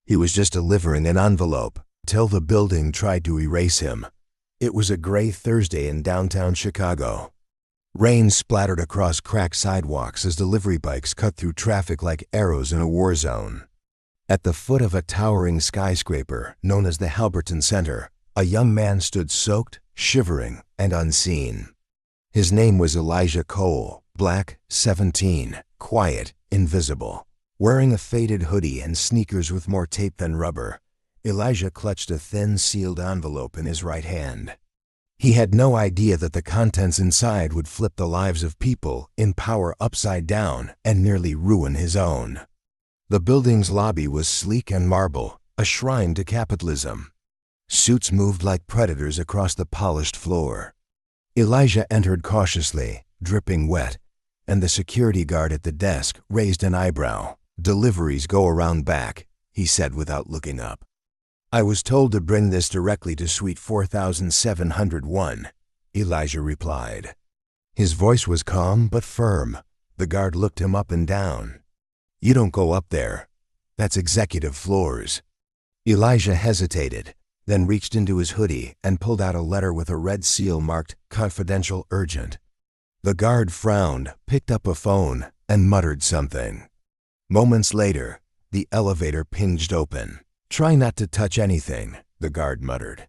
He was just delivering an envelope till the building tried to erase him. It was a gray Thursday in downtown Chicago. Rain splattered across cracked sidewalks as delivery bikes cut through traffic like arrows in a war zone. At the foot of a towering skyscraper known as the Halberton Center, a young man stood soaked, shivering, and unseen. His name was Elijah Cole, black, 17, quiet, invisible. Wearing a faded hoodie and sneakers with more tape than rubber, Elijah clutched a thin, sealed envelope in his right hand. He had no idea that the contents inside would flip the lives of people in power upside down and nearly ruin his own. The building's lobby was sleek and marble, a shrine to capitalism. Suits moved like predators across the polished floor. Elijah entered cautiously, dripping wet, and the security guard at the desk raised an eyebrow. "Deliveries go around back," he said without looking up. "I was told to bring this directly to suite 4701, Elijah replied. His voice was calm but firm. The guard looked him up and down. "You don't go up there. That's executive floors." Elijah hesitated, then reached into his hoodie and pulled out a letter with a red seal marked "Confidential Urgent." The guard frowned, picked up a phone, and muttered something. Moments later, the elevator pinged open. "Try not to touch anything," the guard muttered.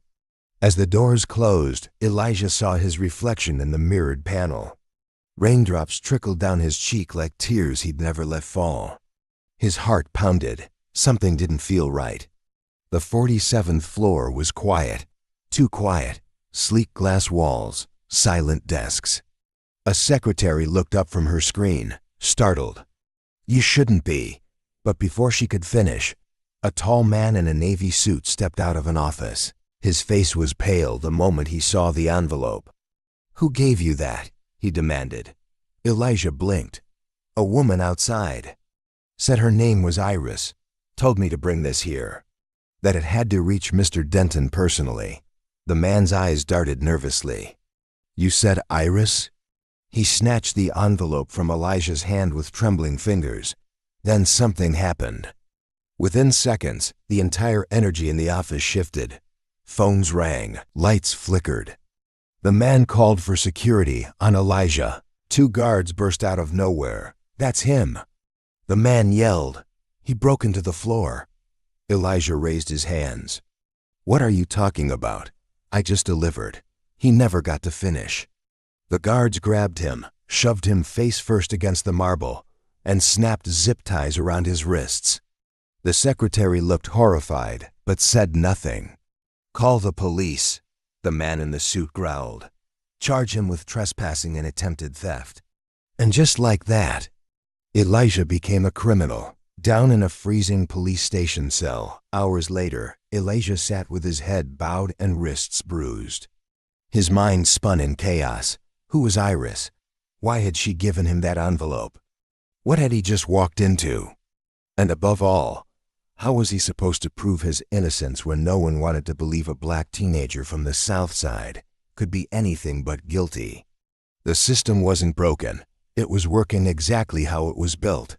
As the doors closed, Elijah saw his reflection in the mirrored panel. Raindrops trickled down his cheek like tears he'd never let fall. His heart pounded. Something didn't feel right. The 47th floor was quiet. Too quiet. Sleek glass walls, silent desks. A secretary looked up from her screen, startled. "You shouldn't be." But before she could finish, a tall man in a navy suit stepped out of an office. His face was pale the moment he saw the envelope. "Who gave you that?" he demanded. Elijah blinked. "A woman outside. Said her name was Iris. Told me to bring this here. That it had to reach Mr. Denton personally." The man's eyes darted nervously. "You said Iris?" He snatched the envelope from Elijah's hand with trembling fingers. Then something happened. Within seconds, the entire energy in the office shifted. Phones rang, lights flickered. The man called for security on Elijah. 2 guards burst out of nowhere. "That's him!" The man yelled. He broke into the floor. Elijah raised his hands. "What are you talking about? I just delivered." He never got to finish. The guards grabbed him, shoved him face first against the marble, and snapped zip ties around his wrists. The secretary looked horrified, but said nothing. "Call the police," the man in the suit growled. "Charge him with trespassing and attempted theft." And just like that, Elijah became a criminal. Down in a freezing police station cell, hours later, Elijah sat with his head bowed and wrists bruised. His mind spun in chaos. Who was Iris? Why had she given him that envelope? What had he just walked into? And above all, how was he supposed to prove his innocence when no one wanted to believe a black teenager from the South Side could be anything but guilty? The system wasn't broken. It was working exactly how it was built.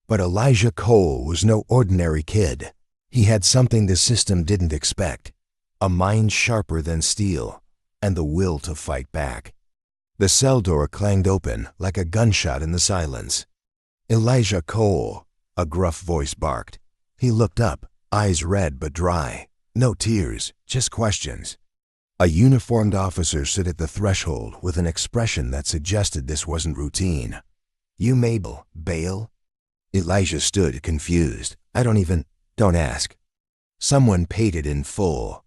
But Elijah Cole was no ordinary kid. He had something the system didn't expect: a mind sharper than steel, and the will to fight back. The cell door clanged open like a gunshot in the silence. "Elijah Cole," a gruff voice barked. He looked up, eyes red but dry. No tears, just questions. A uniformed officer stood at the threshold with an expression that suggested this wasn't routine. "You Mabel, bail?" Elijah stood confused. Don't ask." Someone paid it in full.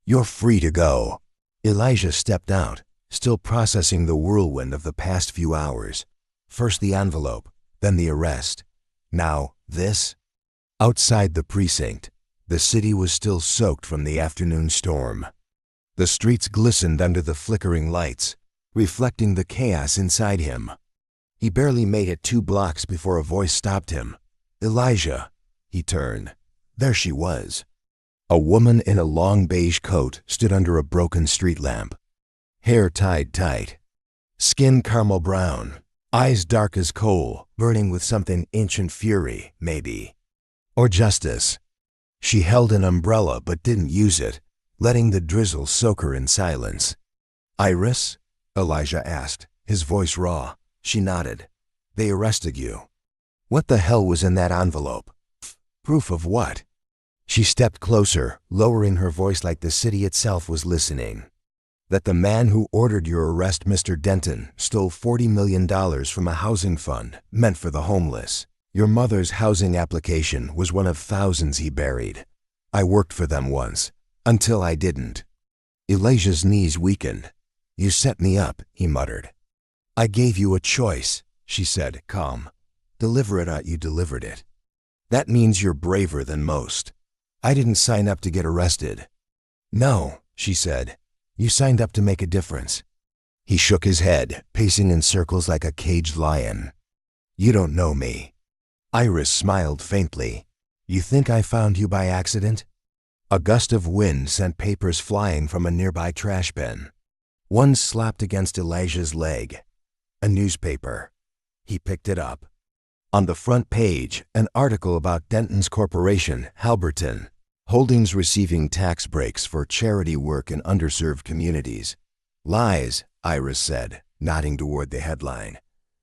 "You're free to go." Elijah stepped out, still processing the whirlwind of the past few hours. First the envelope, then the arrest. Now this? Outside the precinct, the city was still soaked from the afternoon storm. The streets glistened under the flickering lights, reflecting the chaos inside him. He barely made it 2 blocks before a voice stopped him. "Elijah." He turned. There she was. A woman in a long beige coat stood under a broken street lamp. Hair tied tight. Skin caramel brown. Eyes dark as coal, burning with something ancient fury, maybe. Or justice. She held an umbrella but didn't use it, letting the drizzle soak her in silence. "Iris?" Elijah asked, his voice raw. She nodded. "They arrested you." "What the hell was in that envelope?" "Proof of what?" She stepped closer, lowering her voice like the city itself was listening. "That the man who ordered your arrest, Mr. Denton, stole $40 million from a housing fund meant for the homeless. Your mother's housing application was one of thousands he buried. I worked for them once, until I didn't." Elijah's knees weakened. "You set me up," he muttered. "I gave you a choice," she said, calm. "Deliver it or you delivered it. That means you're braver than most. I didn't sign up to get arrested." "No," she said. "You signed up to make a difference." He shook his head, pacing in circles like a caged lion. "You don't know me." Iris smiled faintly. "You think I found you by accident?" A gust of wind sent papers flying from a nearby trash bin. One slapped against Elijah's leg. A newspaper. He picked it up. On the front page, an article about Denton's corporation, Halberton Holdings, receiving tax breaks for charity work in underserved communities. "Lies," Iris said, nodding toward the headline.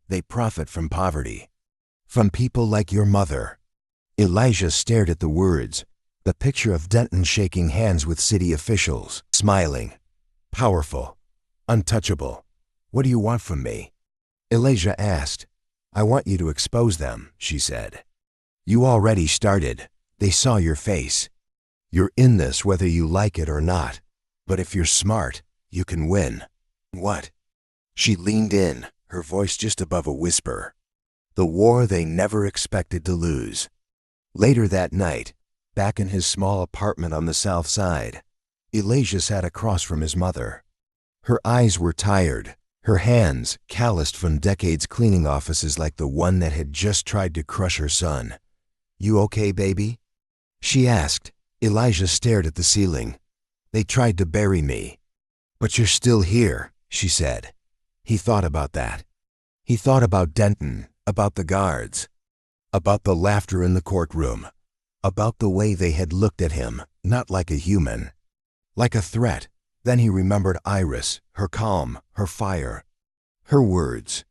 "They profit from poverty. From people like your mother." Elijah stared at the words, the picture of Denton shaking hands with city officials, smiling. Powerful. Untouchable. "What do you want from me?" Elijah asked. "I want you to expose them," she said. "You already started. They saw your face. You're in this whether you like it or not. But if you're smart, you can win." "What?" She leaned in, her voice just above a whisper. "The war they never expected to lose." Later that night, back in his small apartment on the south side, Elijah sat across from his mother. Her eyes were tired, her hands calloused from decades cleaning offices like the one that had just tried to crush her son. "You okay, baby?" she asked. Elijah stared at the ceiling. "They tried to bury me." "But you're still here," she said. He thought about that. He thought about Denton, about the guards, about the laughter in the courtroom, about the way they had looked at him, not like a human, like a threat. Then he remembered Iris, her calm, her fire, her words.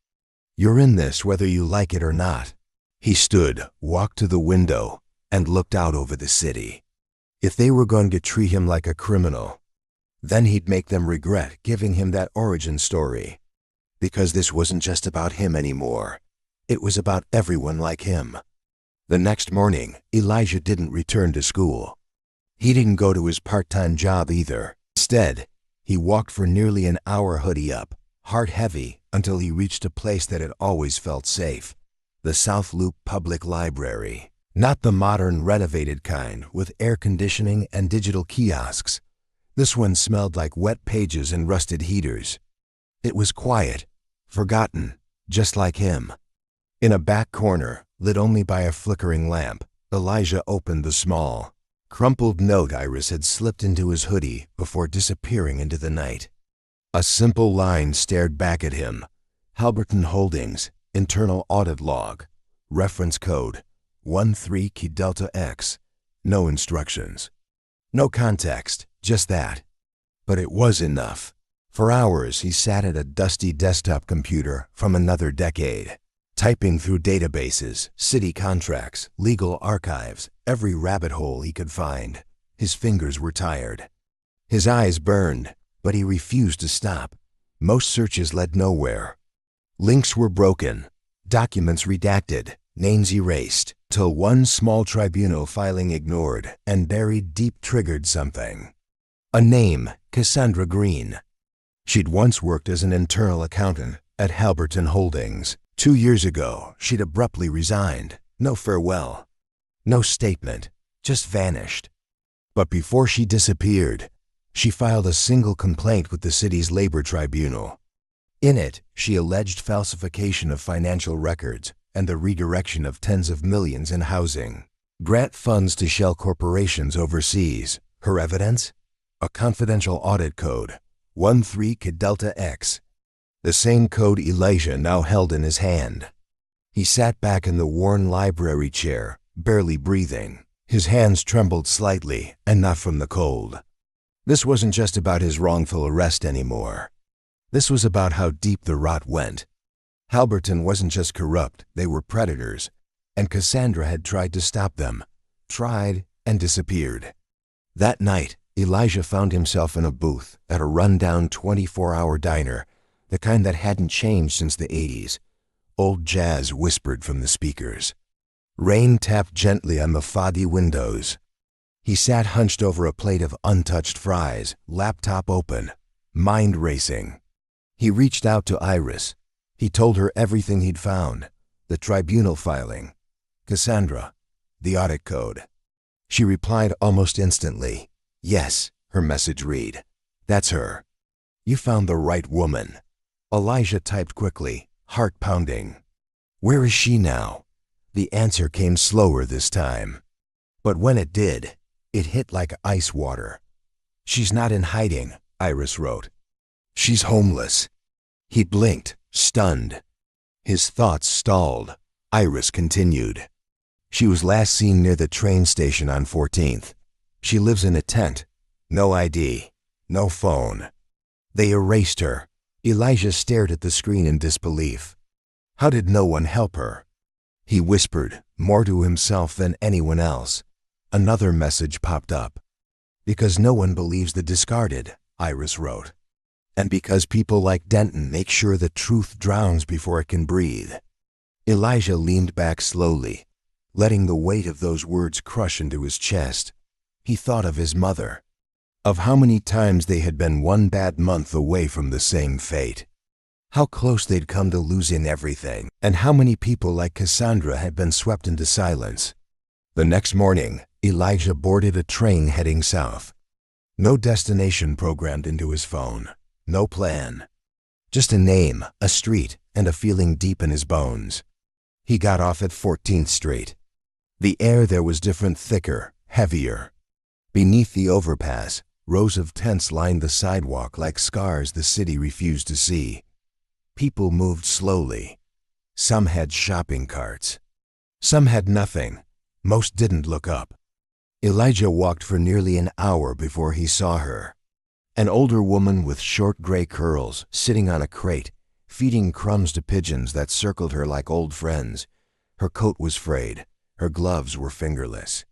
"You're in this whether you like it or not." He stood, walked to the window, and looked out over the city. If they were going to treat him like a criminal, then he'd make them regret giving him that origin story. Because this wasn't just about him anymore. It was about everyone like him. The next morning, Elijah didn't return to school. He didn't go to his part-time job either. Instead, he walked for nearly an hour, hoodie up, heart heavy, until he reached a place that had always felt safe. The South Loop Public Library. Not the modern, renovated kind with air conditioning and digital kiosks. This one smelled like wet pages and rusted heaters. It was quiet, forgotten, just like him. In a back corner, lit only by a flickering lamp, Elijah opened the small, crumpled note Iris had slipped into his hoodie before disappearing into the night. A simple line stared back at him. "Halberton Holdings, internal audit log, reference code 13 Key Delta X. No instructions. No context, just that. But it was enough. For hours he sat at a dusty desktop computer from another decade, typing through databases, city contracts, legal archives, every rabbit hole he could find. His fingers were tired. His eyes burned, but he refused to stop. Most searches led nowhere. Links were broken, documents redacted, names erased, till one small tribunal filing ignored and buried deep triggered something. A name, Cassandra Green. She'd once worked as an internal accountant at Halberton Holdings. 2 years ago, she'd abruptly resigned. No farewell. No statement. Just vanished. But before she disappeared, she filed a single complaint with the city's labor tribunal. In it, she alleged falsification of financial records and the redirection of tens of millions in housing. Grant funds to shell corporations overseas. Her evidence? A confidential audit code, 13 Key Delta X. The same code Elijah now held in his hand. He sat back in the worn library chair, barely breathing, His hands trembled slightly, and not from the cold. This wasn't just about his wrongful arrest anymore. This was about how deep the rot went. Halberton wasn't just corrupt, they were predators, and Cassandra had tried to stop them, tried and disappeared. That night, Elijah found himself in a booth at a rundown 24-hour diner, the kind that hadn't changed since the 80s. Old jazz whispered from the speakers. Rain tapped gently on the foggy windows. He sat hunched over a plate of untouched fries, laptop open, mind racing. He reached out to Iris. He told her everything he'd found, the tribunal filing, Cassandra, the audit code. She replied almost instantly. Yes, her message read. That's her. You found the right woman. Elijah typed quickly, heart pounding. Where is she now? The answer came slower this time. But when it did, it hit like ice water. She's not in hiding, Iris wrote. She's homeless. He blinked, stunned. His thoughts stalled. Iris continued. She was last seen near the train station on 14th. She lives in a tent. No ID. No phone. They erased her. Elijah stared at the screen in disbelief. How did no one help her? He whispered, more to himself than anyone else. Another message popped up. Because no one believes the discarded, Iris wrote. And because people like Denton make sure the truth drowns before it can breathe. Elijah leaned back slowly, letting the weight of those words crush into his chest. He thought of his mother, of how many times they had been one bad month away from the same fate, how close they'd come to losing everything, and how many people like Cassandra had been swept into silence. The next morning, Elijah boarded a train heading south. No destination programmed into his phone, no plan. Just a name, a street, and a feeling deep in his bones. He got off at 14th Street. The air there was different, thicker, heavier. Beneath the overpass, rows of tents lined the sidewalk like scars the city refused to see. People moved slowly. Some had shopping carts. Some had nothing. Most didn't look up. Elijah walked for nearly an hour before he saw her. An older woman with short gray curls, sitting on a crate, feeding crumbs to pigeons that circled her like old friends. Her coat was frayed. Her gloves were fingerless.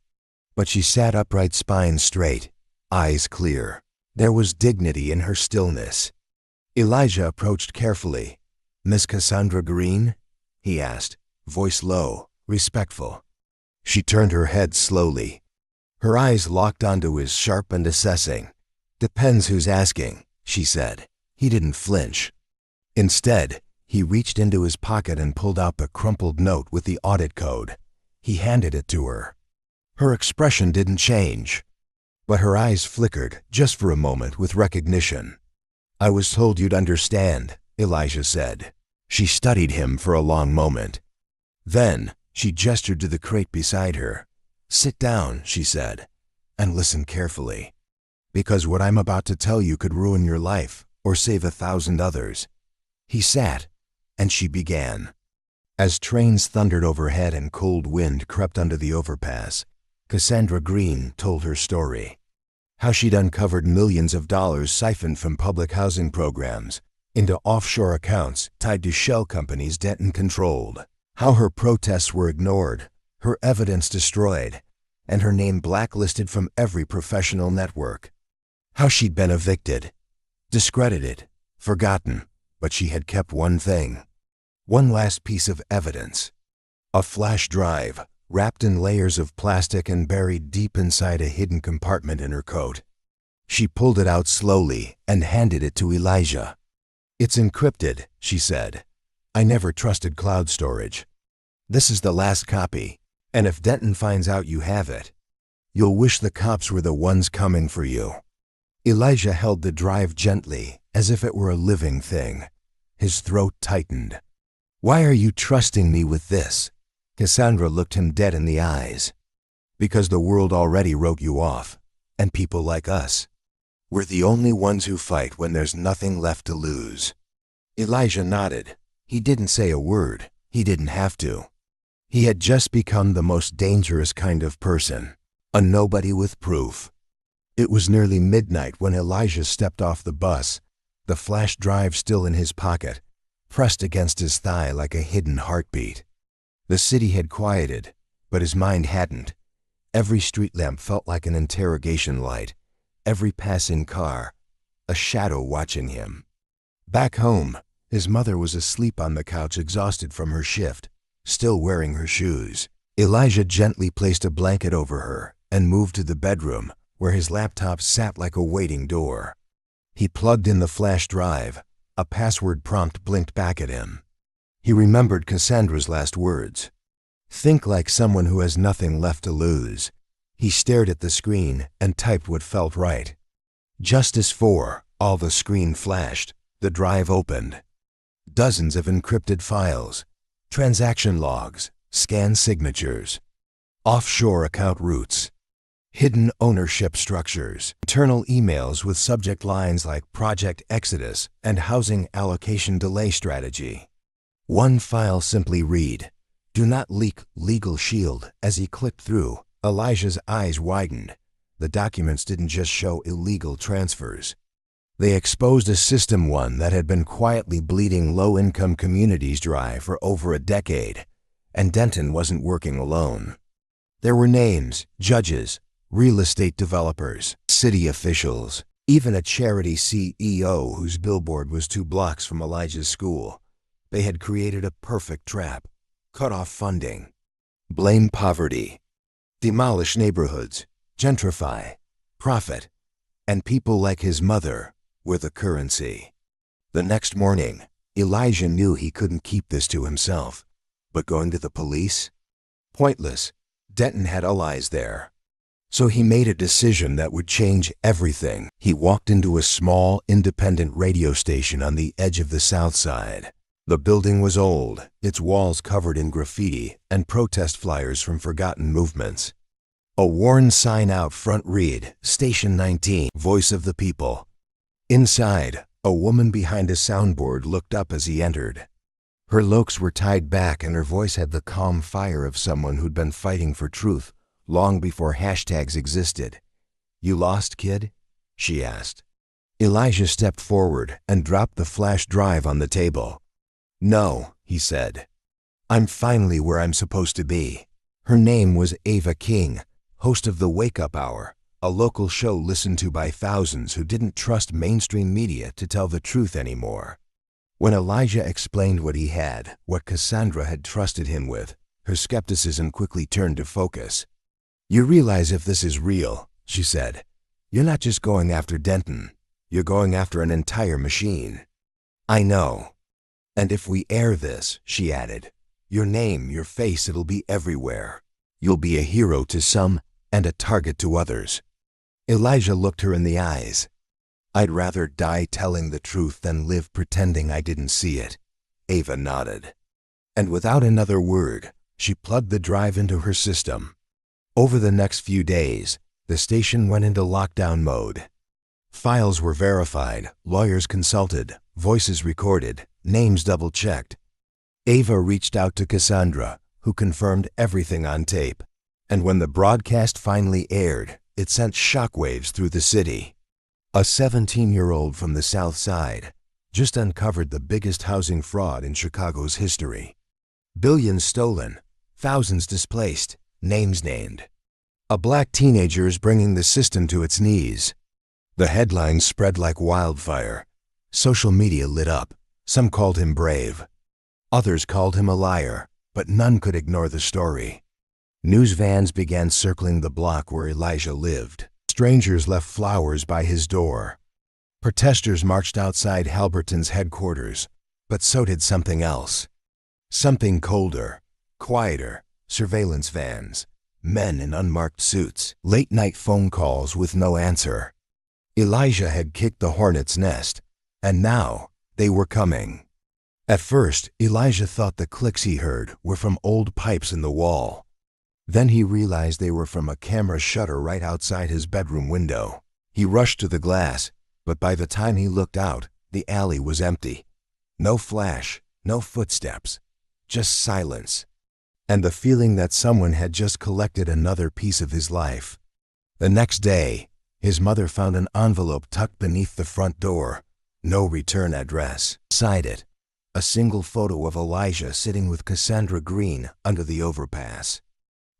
But she sat upright, spine straight, eyes clear. There was dignity in her stillness. Elijah approached carefully. Miss Cassandra Green? He asked, voice low, respectful. She turned her head slowly. Her eyes locked onto his, sharp and assessing. Depends who's asking, she said. He didn't flinch. Instead, he reached into his pocket and pulled out the crumpled note with the audit code. He handed it to her. Her expression didn't change, but her eyes flickered, just for a moment, with recognition. I was told you'd understand, Elijah said. She studied him for a long moment. Then, she gestured to the crate beside her. Sit down, she said, and listen carefully. Because what I'm about to tell you could ruin your life, or save 1,000 others. He sat, and she began. As trains thundered overhead and cold wind crept under the overpass, Cassandra Green told her story. How she'd uncovered millions of dollars siphoned from public housing programs into offshore accounts tied to shell companies Denton controlled. How her protests were ignored, her evidence destroyed, and her name blacklisted from every professional network. How she'd been evicted, discredited, forgotten, but she had kept one thing. One last piece of evidence. A flash drive, wrapped in layers of plastic and buried deep inside a hidden compartment in her coat. She pulled it out slowly and handed it to Elijah. It's encrypted, she said. I never trusted cloud storage. This is the last copy, and if Denton finds out you have it, you'll wish the cops were the ones coming for you. Elijah held the drive gently, as if it were a living thing. His throat tightened. Why are you trusting me with this? Cassandra looked him dead in the eyes. Because the world already wrote you off, and people like us. We're the only ones who fight when there's nothing left to lose. Elijah nodded. He didn't say a word. He didn't have to. He had just become the most dangerous kind of person. A nobody with proof. It was nearly midnight when Elijah stepped off the bus, the flash drive still in his pocket, pressed against his thigh like a hidden heartbeat. The city had quieted, but his mind hadn't. Every street lamp felt like an interrogation light, every passing car, a shadow watching him. Back home, his mother was asleep on the couch, exhausted from her shift, still wearing her shoes. Elijah gently placed a blanket over her and moved to the bedroom, where his laptop sat like a waiting door. He plugged in the flash drive. A password prompt blinked back at him. He remembered Cassandra's last words. Think like someone who has nothing left to lose. He stared at the screen and typed what felt right. Justice for all. The screen flashed. The drive opened. Dozens of encrypted files, transaction logs, scanned signatures, offshore account routes, hidden ownership structures, internal emails with subject lines like Project Exodus and Housing Allocation Delay Strategy. One file simply read, "Do not leak legal shield." As he clicked through, Elijah's eyes widened. The documents didn't just show illegal transfers. They exposed a system one that had been quietly bleeding low-income communities dry for over a decade, and Denton wasn't working alone. There were names, judges, real estate developers, city officials, even a charity CEO whose billboard was 2 blocks from Elijah's school. They had created a perfect trap: cut off funding, blame poverty, demolish neighborhoods, gentrify, profit, and people like his mother were the currency. The next morning, Elijah knew he couldn't keep this to himself. But going to the police? Pointless. Denton had allies there. So he made a decision that would change everything. He walked into a small, independent radio station on the edge of the South Side. The building was old, its walls covered in graffiti and protest flyers from forgotten movements. A worn sign out front read, "Station 19, Voice of the People." Inside, a woman behind a soundboard looked up as he entered. Her locks were tied back and her voice had the calm fire of someone who'd been fighting for truth long before hashtags existed. "You lost, kid?" she asked. Elijah stepped forward and dropped the flash drive on the table. "No," he said. "I'm finally where I'm supposed to be." Her name was Ava King, host of the Wake Up Hour, a local show listened to by thousands who didn't trust mainstream media to tell the truth anymore. When Elijah explained what he had, what Cassandra had trusted him with, her skepticism quickly turned to focus. "You realize if this is real," she said, "you're not just going after Denton. You're going after an entire machine." "I know. And if we air this," she added, "your name, your face, it'll be everywhere. You'll be a hero to some and a target to others." Elijah looked her in the eyes. "I'd rather die telling the truth than live pretending I didn't see it." Ava nodded. And without another word, she plugged the drive into her system. Over the next few days, the station went into lockdown mode. Files were verified, lawyers consulted, voices recorded, names double-checked. Ava reached out to Cassandra, who confirmed everything on tape. And when the broadcast finally aired, it sent shockwaves through the city. A 17-year-old from the South Side just uncovered the biggest housing fraud in Chicago's history. Billions stolen, thousands displaced, names named. A black teenager is bringing the system to its knees. The headlines spread like wildfire. Social media lit up. Some called him brave. Others called him a liar, but none could ignore the story. News vans began circling the block where Elijah lived. Strangers left flowers by his door. Protesters marched outside Halberton's headquarters, but so did something else. Something colder, quieter, surveillance vans, men in unmarked suits, late-night phone calls with no answer. Elijah had kicked the hornet's nest, and now they were coming. At first, Elijah thought the clicks he heard were from old pipes in the wall. Then he realized they were from a camera shutter right outside his bedroom window. He rushed to the glass, but by the time he looked out, the alley was empty. No flash, no footsteps, just silence. And the feeling that someone had just collected another piece of his life. The next day, his mother found an envelope tucked beneath the front door. No return address. Beside it, a single photo of Elijah sitting with Cassandra Green under the overpass.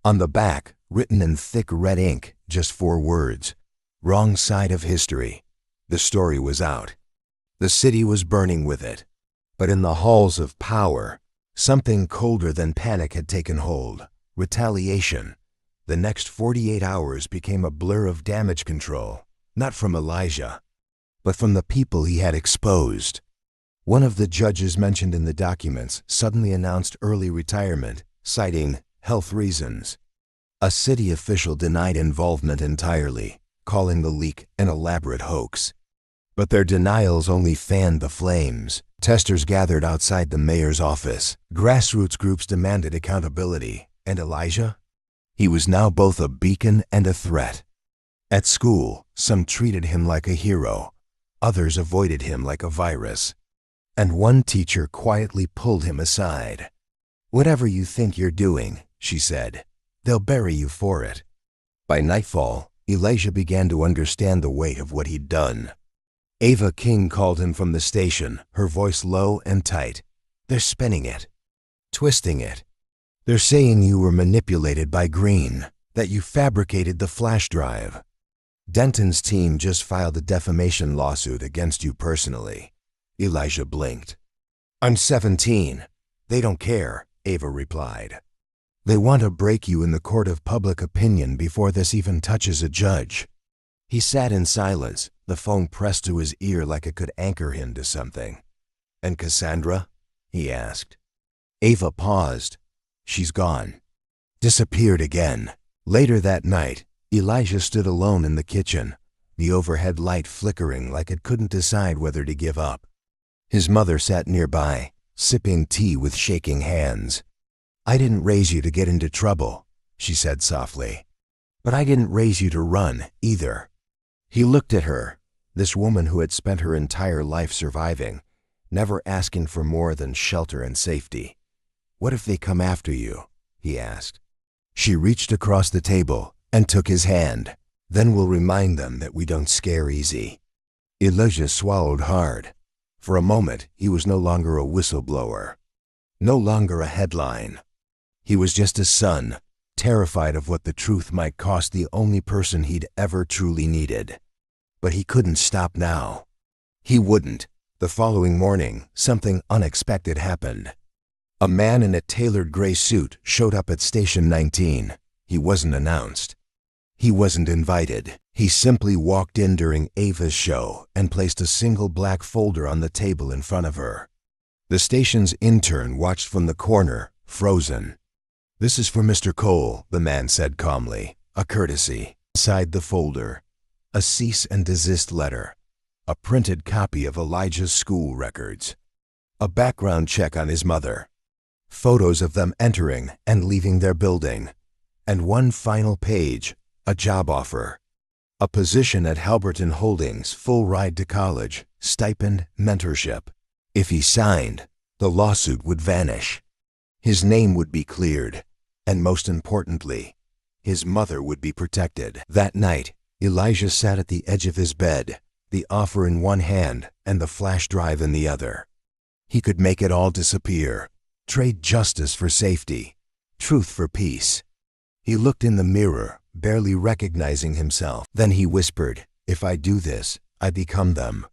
On the back, written in thick red ink, just 4 words: "Wrong side of history." The story was out. The city was burning with it. But in the halls of power, something colder than panic had taken hold: retaliation. The next 48 hours became a blur of damage control, not from Elijah, but from the people he had exposed. One of the judges mentioned in the documents suddenly announced early retirement, citing health reasons. A city official denied involvement entirely, calling the leak an elaborate hoax. But their denials only fanned the flames. Testers gathered outside the mayor's office. Grassroots groups demanded accountability. And Elijah? He was now both a beacon and a threat. At school, some treated him like a hero. Others avoided him like a virus. And one teacher quietly pulled him aside. "Whatever you think you're doing," she said, "they'll bury you for it." By nightfall, Elijah began to understand the weight of what he'd done. Ava King called him from the station, her voice low and tight. "They're spinning it, twisting it. They're saying you were manipulated by Green, that you fabricated the flash drive. Denton's team just filed a defamation lawsuit against you personally." Elijah blinked. "I'm 17. They don't care," Ava replied. "They want to break you in the court of public opinion before this even touches a judge." He sat in silence, the phone pressed to his ear like it could anchor him to something. "And Cassandra?" he asked. Ava paused. "She's gone. Disappeared again." Later that night, Elijah stood alone in the kitchen, the overhead light flickering like it couldn't decide whether to give up. His mother sat nearby, sipping tea with shaking hands. "I didn't raise you to get into trouble," she said softly. "But I didn't raise you to run, either." He looked at her, this woman who had spent her entire life surviving, never asking for more than shelter and safety. "What if they come after you?" he asked. She reached across the table and took his hand. "Then we'll remind them that we don't scare easy." Elijah swallowed hard. For a moment, he was no longer a whistleblower, no longer a headline. He was just a son, terrified of what the truth might cost the only person he'd ever truly needed. But he couldn't stop now. He wouldn't. The following morning, something unexpected happened. A man in a tailored gray suit showed up at Station 19. He wasn't announced. He wasn't invited. He simply walked in during Ava's show and placed a single black folder on the table in front of her. The station's intern watched from the corner, frozen. "This is for Mr. Cole," the man said calmly, "a courtesy." Inside the folder, a cease and desist letter, a printed copy of Elijah's school records, a background check on his mother, photos of them entering and leaving their building, and one final page, a job offer. A position at Halberton Holdings, full ride to college, stipend, mentorship. If he signed, the lawsuit would vanish. His name would be cleared, and most importantly, his mother would be protected. That night, Elijah sat at the edge of his bed, the offer in one hand and the flash drive in the other. He could make it all disappear, trade justice for safety, truth for peace. He looked in the mirror, barely recognizing himself. Then he whispered, "If I do this, I become them."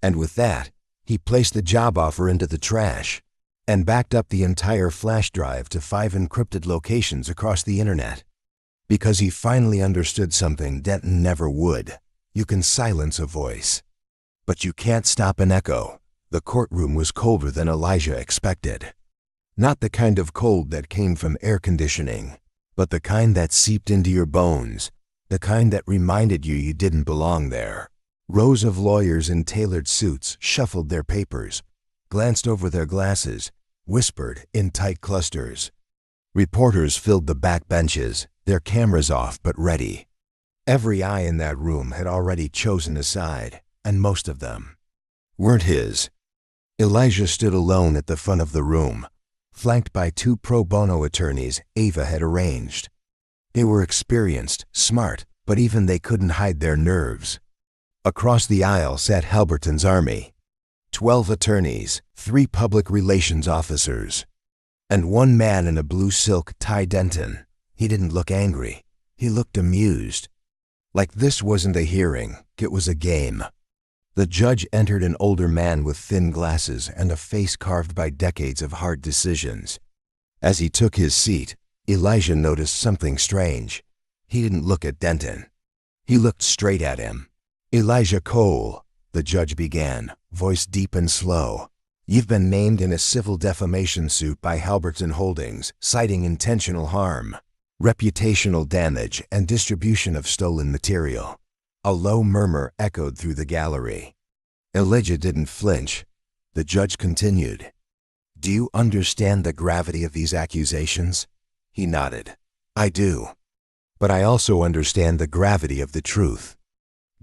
And with that, he placed the job offer into the trash and backed up the entire flash drive to 5 encrypted locations across the internet. Because he finally understood something Denton never would. You can silence a voice, but you can't stop an echo. The courtroom was colder than Elijah expected. Not the kind of cold that came from air conditioning, but the kind that seeped into your bones, the kind that reminded you didn't belong there. Rows of lawyers in tailored suits shuffled their papers, glanced over their glasses, whispered in tight clusters. Reporters filled the back benches, their cameras off but ready. Every eye in that room had already chosen a side, and most of them weren't his. Elijah stood alone at the front of the room, flanked by 2 pro bono attorneys Ava had arranged. They were experienced, smart, but even they couldn't hide their nerves. Across the aisle sat Halberton's army. 12 attorneys, 3 public relations officers, and 1 man in a blue silk tie. Denton. He didn't look angry. He looked amused. Like this wasn't a hearing, it was a game. The judge entered, an older man with thin glasses and a face carved by decades of hard decisions. As he took his seat, Elijah noticed something strange. He didn't look at Denton. He looked straight at him. "Elijah Cole," the judge began, voice deep and slow. "You've been named in a civil defamation suit by Halberton Holdings, citing intentional harm, reputational damage, and distribution of stolen material." A low murmur echoed through the gallery. Elijah didn't flinch. The judge continued. "Do you understand the gravity of these accusations?" He nodded. "I do. But I also understand the gravity of the truth."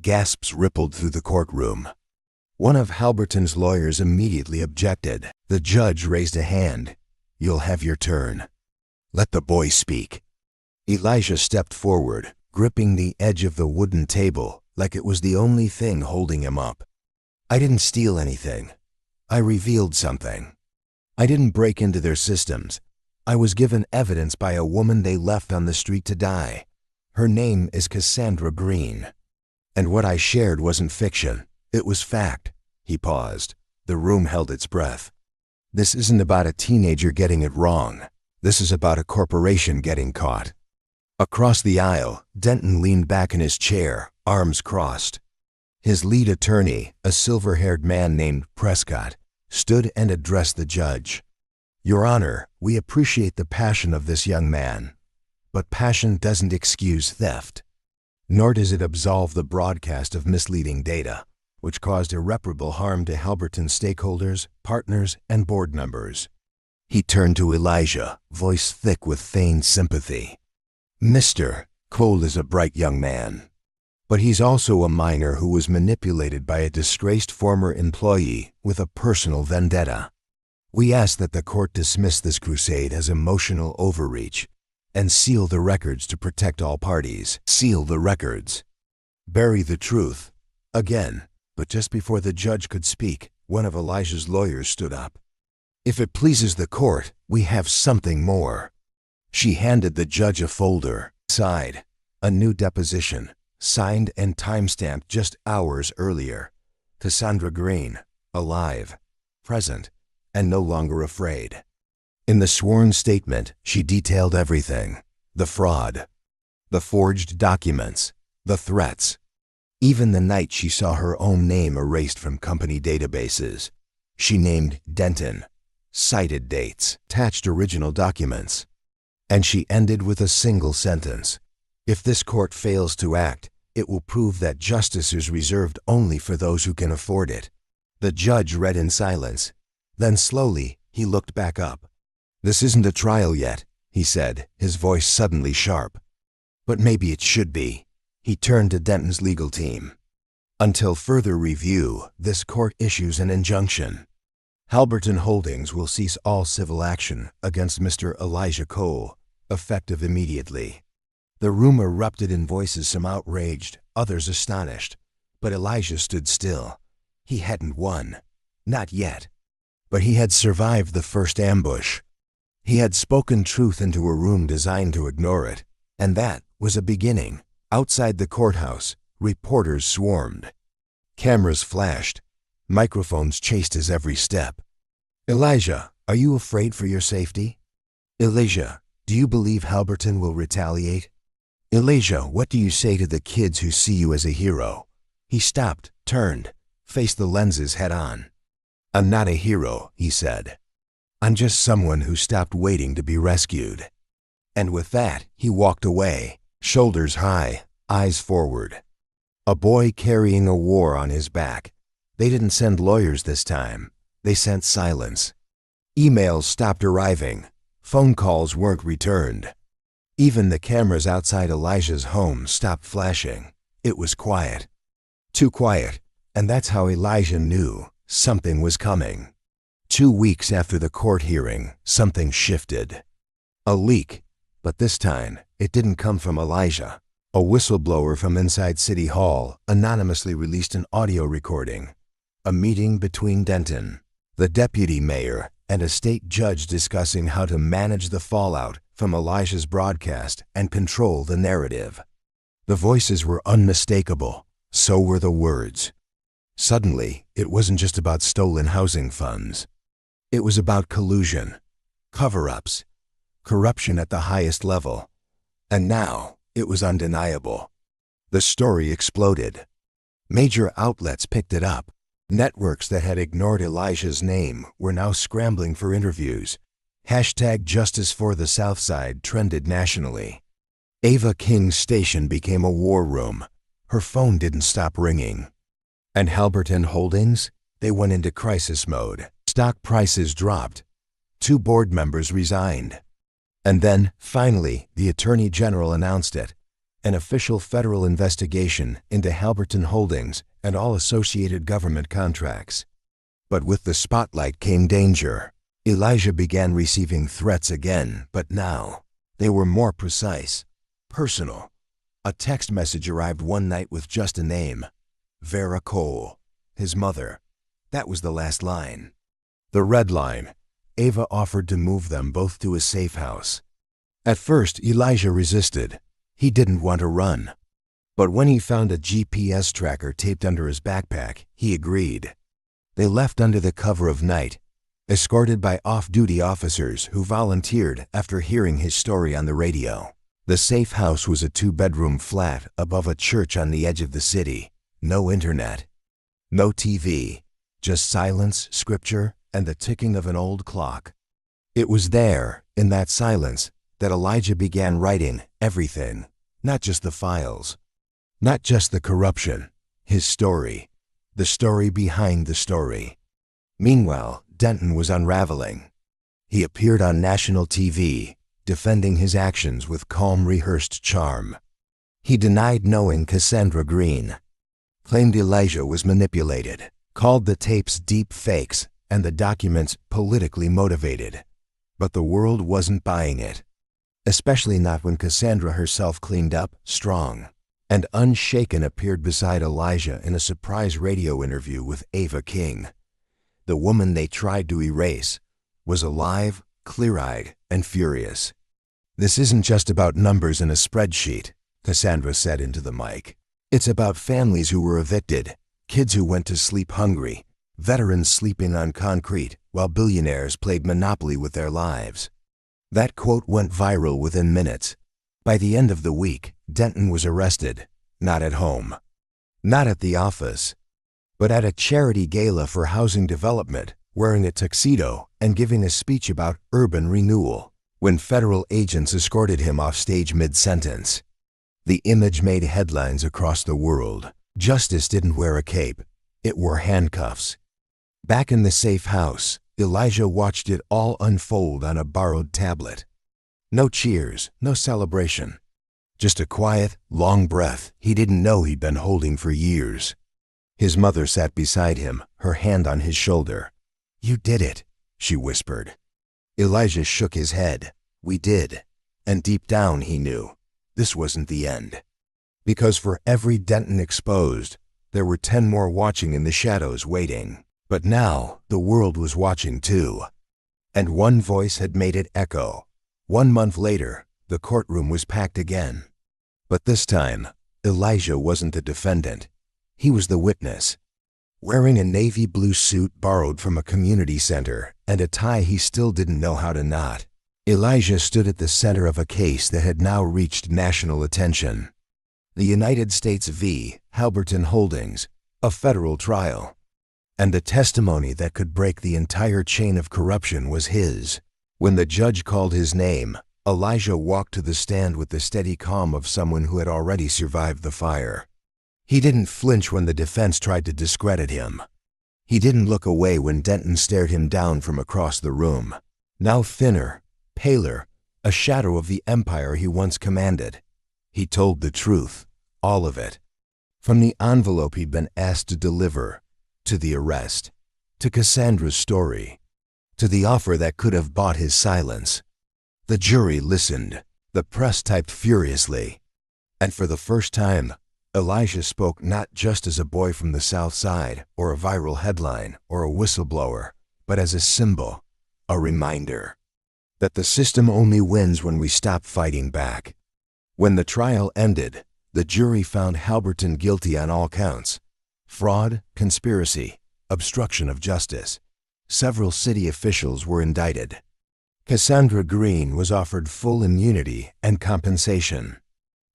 Gasps rippled through the courtroom. One of Halberton's lawyers immediately objected. The judge raised a hand. "You'll have your turn. Let the boy speak." Elijah stepped forward, gripping the edge of the wooden table like it was the only thing holding him up. "I didn't steal anything. I revealed something. I didn't break into their systems. I was given evidence by a woman they left on the street to die. Her name is Cassandra Green. And what I shared wasn't fiction. It was fact." He paused. The room held its breath. "This isn't about a teenager getting it wrong. This is about a corporation getting caught." Across the aisle, Denton leaned back in his chair, arms crossed. His lead attorney, a silver-haired man named Prescott, stood and addressed the judge. "Your Honor, we appreciate the passion of this young man, but passion doesn't excuse theft. Nor does it absolve the broadcast of misleading data, which caused irreparable harm to Halberton stakeholders, partners, and board members." He turned to Elijah, voice thick with feigned sympathy. "Mr. Cole is a bright young man, but he's also a minor who was manipulated by a disgraced former employee with a personal vendetta. We ask that the court dismiss this crusade as emotional overreach and seal the records to protect all parties." Seal the records. Bury the truth. Again, but just before the judge could speak, one of Elijah's lawyers stood up. "If it pleases the court, we have something more." She handed the judge a folder. Inside, a new deposition, signed and time-stamped just hours earlier. Cassandra Green, alive, present, and no longer afraid. In the sworn statement, she detailed everything: the fraud, the forged documents, the threats, even the night she saw her own name erased from company databases. She named Denton, cited dates, attached original documents, and she ended with a single sentence: "If this court fails to act, it will prove that justice is reserved only for those who can afford it." The judge read in silence. Then slowly, he looked back up. "This isn't a trial yet," he said, his voice suddenly sharp. "But maybe it should be." He turned to Denton's legal team. "Until further review, this court issues an injunction. Halberton Holdings will cease all civil action against Mr. Elijah Cole, effective immediately." The room erupted in voices, some outraged, others astonished. But Elijah stood still. He hadn't won. Not yet. But he had survived the first ambush. He had spoken truth into a room designed to ignore it, and that was a beginning. Outside the courthouse, reporters swarmed. Cameras flashed. Microphones chased his every step. "Elijah, are you afraid for your safety? Elijah, do you believe Halberton will retaliate? Elijah, what do you say to the kids who see you as a hero?" He stopped, turned, faced the lenses head on. "I'm not a hero," he said. "I'm just someone who stopped waiting to be rescued." And with that, he walked away, shoulders high, eyes forward. A boy carrying a war on his back. They didn't send lawyers this time. They sent silence. Emails stopped arriving. Phone calls weren't returned. Even the cameras outside Elijah's home stopped flashing. It was quiet. Too quiet, and that's how Elijah knew something was coming. 2 weeks after the court hearing, something shifted. A leak, but this time it didn't come from Elijah. A whistleblower from inside City Hall anonymously released an audio recording. A meeting between Denton, the deputy mayor, and a state judge discussing how to manage the fallout from Elijah's broadcast and control the narrative. The voices were unmistakable, so were the words. Suddenly, it wasn't just about stolen housing funds. It was about collusion, cover-ups, corruption at the highest level. And now, it was undeniable. The story exploded. Major outlets picked it up. Networks that had ignored Elijah's name were now scrambling for interviews. #Justice for the Southside trended nationally. Ava King's station became a war room. Her phone didn't stop ringing. And Halberton Holdings? They went into crisis mode. Stock prices dropped. 2 board members resigned. And then, finally, the Attorney General announced it. An official federal investigation into Halberton Holdings and all associated government contracts. But with the spotlight came danger. Elijah began receiving threats again, but now they were more precise, personal. A text message arrived one night with just a name. Vera Cole, his mother. That was the last line. The red line. Ava offered to move them both to a safe house. At first, Elijah resisted. He didn't want to run. But when he found a GPS tracker taped under his backpack, he agreed. They left under the cover of night, escorted by off-duty officers who volunteered after hearing his story on the radio. The safe house was a 2-bedroom flat above a church on the edge of the city. No internet, no TV, just silence, scripture, and the ticking of an old clock. It was there, in that silence, that Elijah began writing everything, not just the files, not just the corruption, his story, the story behind the story. Meanwhile, Denton was unraveling. He appeared on national TV, defending his actions with calm, rehearsed charm. He denied knowing Cassandra Green, claimed Elijah was manipulated, called the tapes deep fakes and the documents politically motivated. But the world wasn't buying it, especially not when Cassandra herself cleaned up, strong, and unshaken appeared beside Elijah in a surprise radio interview with Ava King. The woman they tried to erase was alive, clear-eyed, and furious. "This isn't just about numbers in a spreadsheet," Cassandra said into the mic. "It's about families who were evicted, kids who went to sleep hungry, veterans sleeping on concrete while billionaires played Monopoly with their lives." That quote went viral within minutes. By the end of the week, Denton was arrested, not at home, not at the office, but at a charity gala for housing development, wearing a tuxedo and giving a speech about urban renewal, when federal agents escorted him off stage mid-sentence. The image made headlines across the world. Justice didn't wear a cape, it wore handcuffs. Back in the safe house, Elijah watched it all unfold on a borrowed tablet. No cheers, no celebration. Just a quiet, long breath he didn't know he'd been holding for years. His mother sat beside him, her hand on his shoulder. "You did it," she whispered. Elijah shook his head. "We did." And deep down he knew this wasn't the end. Because for every Denton exposed, there were 10 more watching in the shadows waiting. But now the world was watching too. And one voice had made it echo. 1 month later, the courtroom was packed again. But this time, Elijah wasn't the defendant. He was the witness. Wearing a navy blue suit borrowed from a community center and a tie he still didn't know how to knot, Elijah stood at the center of a case that had now reached national attention. The United States v. Halberton Holdings, a federal trial. And the testimony that could break the entire chain of corruption was his. When the judge called his name, Elijah walked to the stand with the steady calm of someone who had already survived the fire. He didn't flinch when the defense tried to discredit him. He didn't look away when Denton stared him down from across the room. Now thinner, paler, a shadow of the empire he once commanded. He told the truth, all of it. From the envelope he'd been asked to deliver, to the arrest, to Cassandra's story, to the offer that could have bought his silence. The jury listened. The press typed furiously. And for the first time, Elijah spoke not just as a boy from the South Side, or a viral headline, or a whistleblower, but as a symbol, a reminder that the system only wins when we stop fighting back. When the trial ended, the jury found Halberton guilty on all counts: fraud, conspiracy, obstruction of justice. Several city officials were indicted. Cassandra Green was offered full immunity and compensation.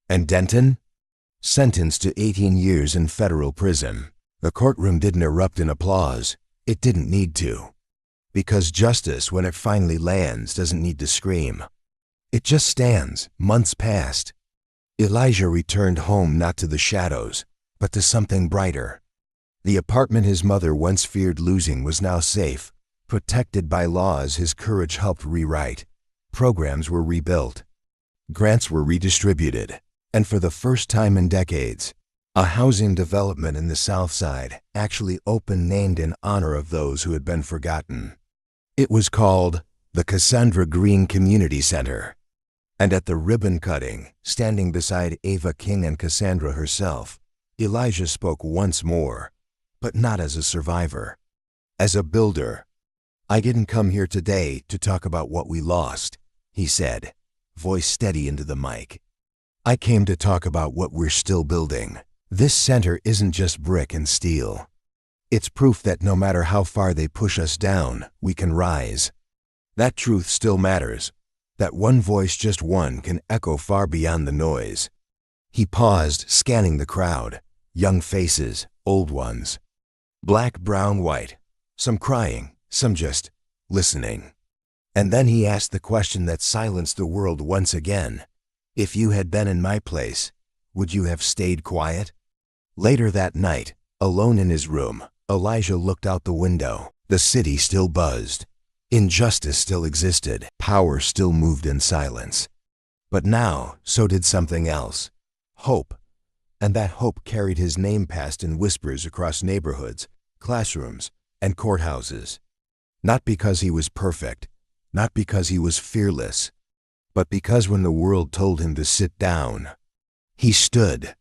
And Denton? Sentenced to 18 years in federal prison. The courtroom didn't erupt in applause. It didn't need to. Because justice, when it finally lands, doesn't need to scream. It just stands. Months passed. Elijah returned home, not to the shadows, but to something brighter. The apartment his mother once feared losing was now safe, protected by laws his courage helped rewrite. Programs were rebuilt. Grants were redistributed. And for the first time in decades, a housing development in the South Side actually opened, named in honor of those who had been forgotten. It was called the Cassandra Green Community Center. And at the ribbon cutting, standing beside Ava King and Cassandra herself, Elijah spoke once more, but not as a survivor, as a builder. "I didn't come here today to talk about what we lost," he said, voice steady into the mic. "I came to talk about what we're still building. This center isn't just brick and steel. It's proof that no matter how far they push us down, we can rise. That truth still matters. That one voice, just one, can echo far beyond the noise." He paused, scanning the crowd. Young faces, old ones. Black, brown, white. Some crying, some just listening. And then he asked the question that silenced the world once again. "If you had been in my place, would you have stayed quiet?" Later that night, alone in his room, Elijah looked out the window. The city still buzzed. Injustice still existed. Power still moved in silence. But now, so did something else. Hope. And that hope carried his name past in whispers across neighborhoods, classrooms, and courthouses. Not because he was perfect, not because he was fearless, but because when the world told him to sit down, he stood.